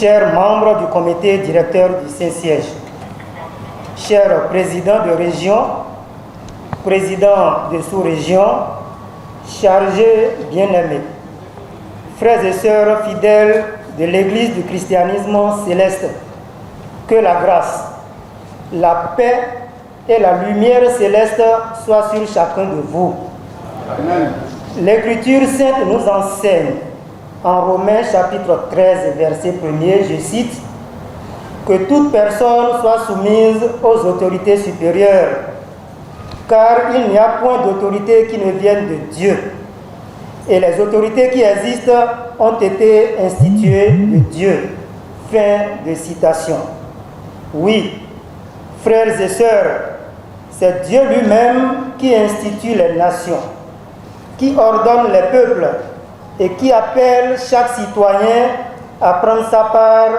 chers membres du comité directeur du Saint-Siège, chers présidents de région, présidents de sous-région, chargés bien-aimés, frères et sœurs fidèles de l'Église du christianisme céleste, que la grâce, la paix et la lumière céleste soient sur chacun de vous. Amen. L'Écriture sainte nous enseigne en Romains chapitre 13, verset 1er, je cite, que toute personne soit soumise aux autorités supérieures, car il n'y a point d'autorité qui ne vienne de Dieu. Et les autorités qui existent ont été instituées de Dieu. Fin de citation. Oui, frères et sœurs, c'est Dieu lui-même qui institue les nations, qui ordonne les peuples et qui appelle chaque citoyen à prendre sa part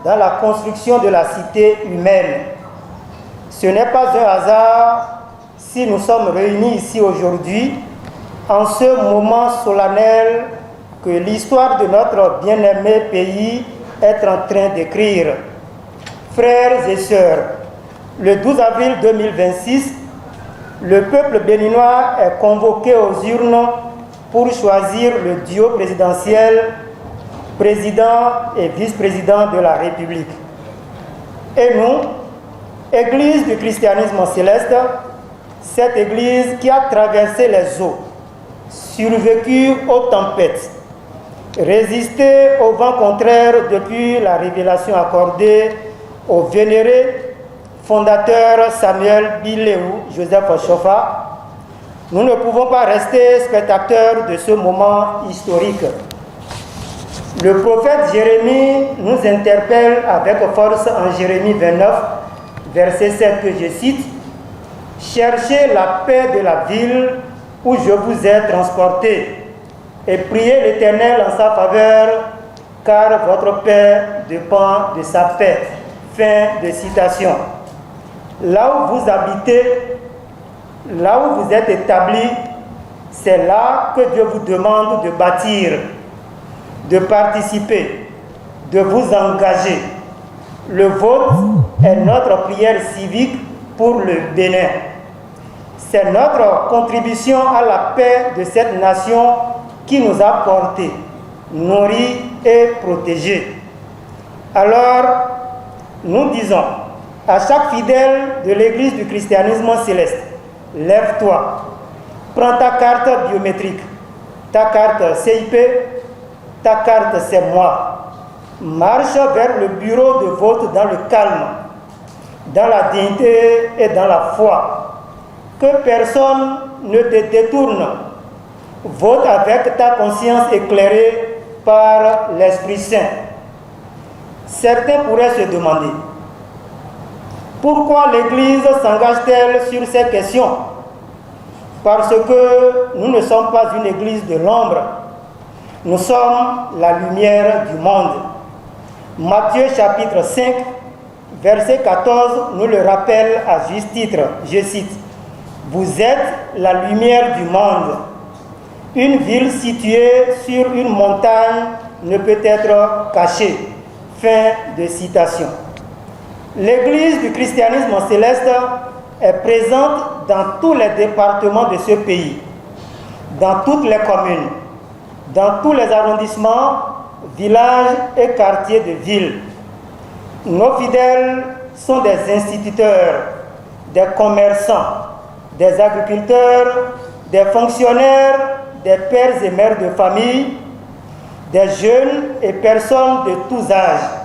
dans la construction de la cité humaine. Ce n'est pas un hasard si nous sommes réunis ici aujourd'hui, en ce moment solennel que l'histoire de notre bien-aimé pays est en train d'écrire. Frères et sœurs, le 12 avril 2026, le peuple béninois est convoqué aux urnes pour choisir le duo présidentiel, président et vice-président de la République. Et nous, Église du christianisme céleste, cette Église qui a traversé les eaux, survécu aux tempêtes, résisté au vent contraire depuis la révélation accordée au vénéré fondateur Samuel Biléou Joseph Chofa, nous ne pouvons pas rester spectateurs de ce moment historique. Le prophète Jérémie nous interpelle avec force en Jérémie 29, verset 7 que je cite, « Cherchez la paix de la ville où je vous ai transporté et priez l'Éternel en sa faveur, car votre paix dépend de sa paix. » Fin de citation. Là où vous habitez, là où vous êtes établis, c'est là que Dieu vous demande de bâtir, de participer, de vous engager. Le vote est notre prière civique pour le Bénin. C'est notre contribution à la paix de cette nation qui nous a portés, nourris et protégés. Alors, nous disons à chaque fidèle de l'Église du christianisme céleste, lève-toi, prends ta carte biométrique, ta carte CIP, ta carte c'est moi. Marche vers le bureau de vote dans le calme, dans la dignité et dans la foi. Que personne ne te détourne. Vote avec ta conscience éclairée par l'Esprit Saint. Certains pourraient se demander pourquoi l'Église s'engage-t-elle sur ces questions? Parce que nous ne sommes pas une Église de l'ombre. Nous sommes la lumière du monde. Matthieu chapitre 5, verset 14 nous le rappelle à juste titre. Je cite, « Vous êtes la lumière du monde. Une ville située sur une montagne ne peut être cachée. » Fin de citation. L'Église du christianisme céleste est présente dans tous les départements de ce pays, dans toutes les communes, dans tous les arrondissements, villages et quartiers de ville. Nos fidèles sont des instituteurs, des commerçants, des agriculteurs, des fonctionnaires, des pères et mères de famille, des jeunes et personnes de tous âges.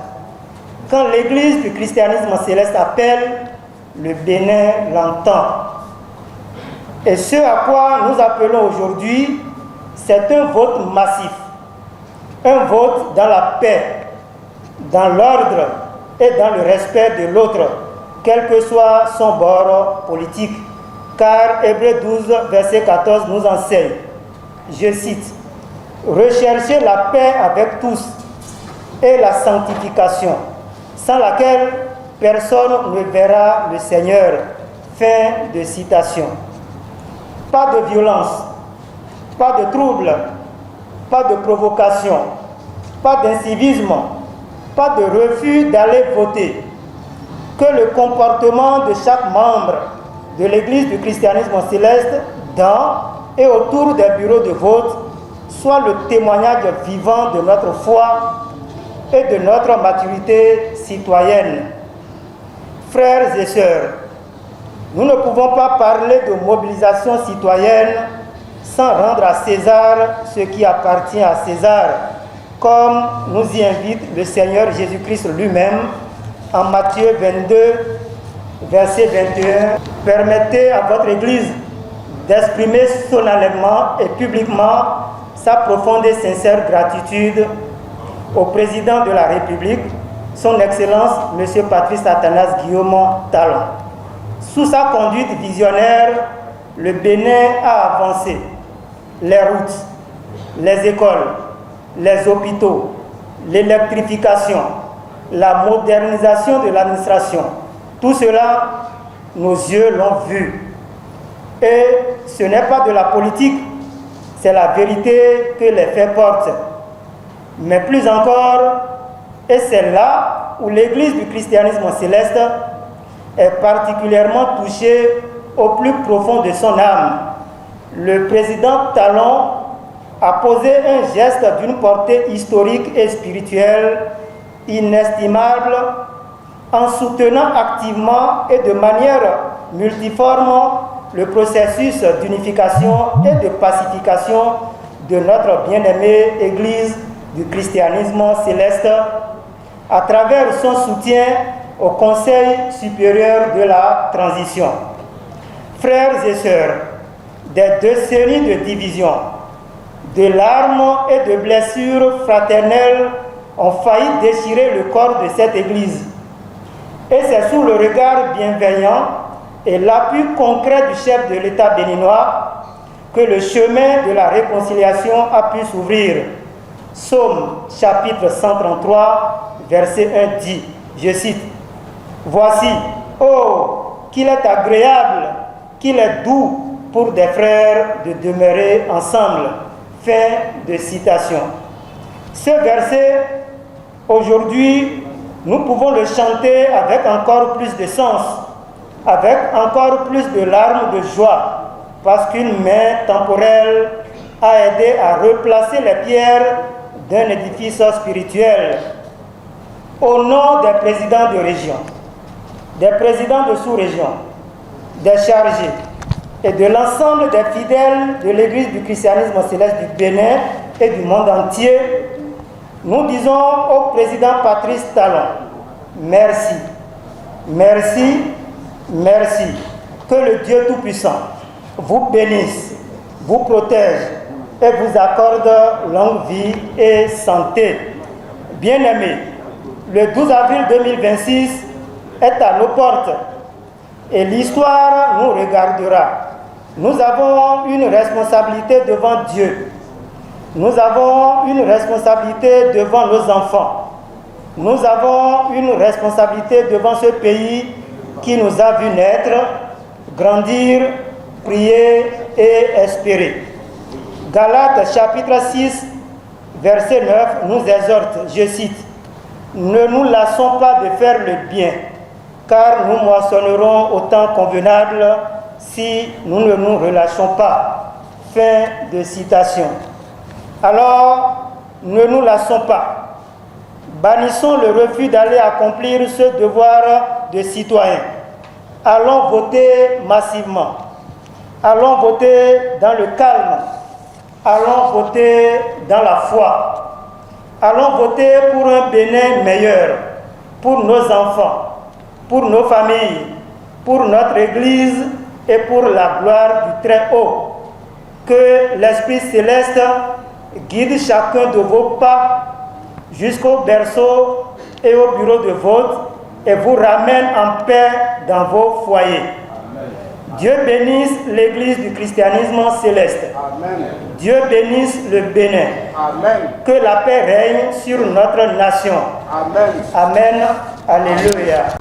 Quand l'Église du christianisme céleste appelle, le Bénin l'entend. Et ce à quoi nous appelons aujourd'hui, c'est un vote massif. Un vote dans la paix, dans l'ordre et dans le respect de l'autre, quel que soit son bord politique. Car Hébreux 12, verset 14 nous enseigne, je cite, « Recherchez la paix avec tous et la sanctification, sans laquelle personne ne verra le Seigneur. » Fin de citation. Pas de violence, pas de trouble, pas de provocation, pas d'incivisme, pas de refus d'aller voter, que le comportement de chaque membre de l'Église du christianisme céleste dans et autour des bureaux de vote soit le témoignage vivant de notre foi et de notre maturité citoyenne. Frères et sœurs, nous ne pouvons pas parler de mobilisation citoyenne sans rendre à César ce qui appartient à César, comme nous y invite le Seigneur Jésus-Christ lui-même en Matthieu 22, verset 21. Permettez à votre Église d'exprimer solennellement et publiquement sa profonde et sincère gratitude au président de la République, son Excellence M. Patrice Athanase Guillaume Talon. Sous sa conduite visionnaire, le Bénin a avancé. Les routes, les écoles, les hôpitaux, l'électrification, la modernisation de l'administration, tout cela, nos yeux l'ont vu. Et ce n'est pas de la politique, c'est la vérité que les faits portent. Mais plus encore, et c'est là où l'Église du christianisme céleste est particulièrement touchée au plus profond de son âme. Le président Talon a posé un geste d'une portée historique et spirituelle inestimable en soutenant activement et de manière multiforme le processus d'unification et de pacification de notre bien-aimée Église du christianisme céleste à travers son soutien au Conseil supérieur de la transition. Frères et sœurs, des décennies de divisions, de larmes et de blessures fraternelles ont failli déchirer le corps de cette Église. Et c'est sous le regard bienveillant et l'appui concret du chef de l'État béninois que le chemin de la réconciliation a pu s'ouvrir. Psaume chapitre 133, verset 1 dit, je cite, « Voici, oh, qu'il est agréable, qu'il est doux pour des frères de demeurer ensemble. » Fin de citation. Ce verset, aujourd'hui, nous pouvons le chanter avec encore plus de sens, avec encore plus de larmes de joie, parce qu'une main temporelle a aidé à replacer les pierres d'un édifice spirituel. Au nom des présidents de région, des présidents de sous-région, des chargés et de l'ensemble des fidèles de l'Église du christianisme céleste du Bénin et du monde entier, nous disons au président Patrice Talon, merci, merci, merci. Que le Dieu Tout-Puissant vous bénisse, vous protège et vous accorde longue vie et santé. Bien-aimés, le 12 avril 2026 est à nos portes et l'histoire nous regardera. Nous avons une responsabilité devant Dieu. Nous avons une responsabilité devant nos enfants. Nous avons une responsabilité devant ce pays qui nous a vu naître, grandir, prier et espérer. Galates chapitre 6, verset 9 nous exhorte, je cite, « Ne nous lassons pas de faire le bien, car nous moissonnerons au temps convenable si nous ne nous relâchons pas. » Fin de citation. Alors, ne nous lassons pas. Bannissons le refus d'aller accomplir ce devoir de citoyen. Allons voter massivement. Allons voter dans le calme. Allons voter dans la foi. Allons voter pour un Bénin meilleur, pour nos enfants, pour nos familles, pour notre Église et pour la gloire du Très-Haut. Que l'Esprit céleste guide chacun de vos pas jusqu'au berceau et au bureau de vote et vous ramène en paix dans vos foyers. Amen. Dieu bénisse l'Église du christianisme céleste. Amen. Dieu bénisse le Bénin. Amen. Que la paix règne sur notre nation. Amen. Amen. Alléluia.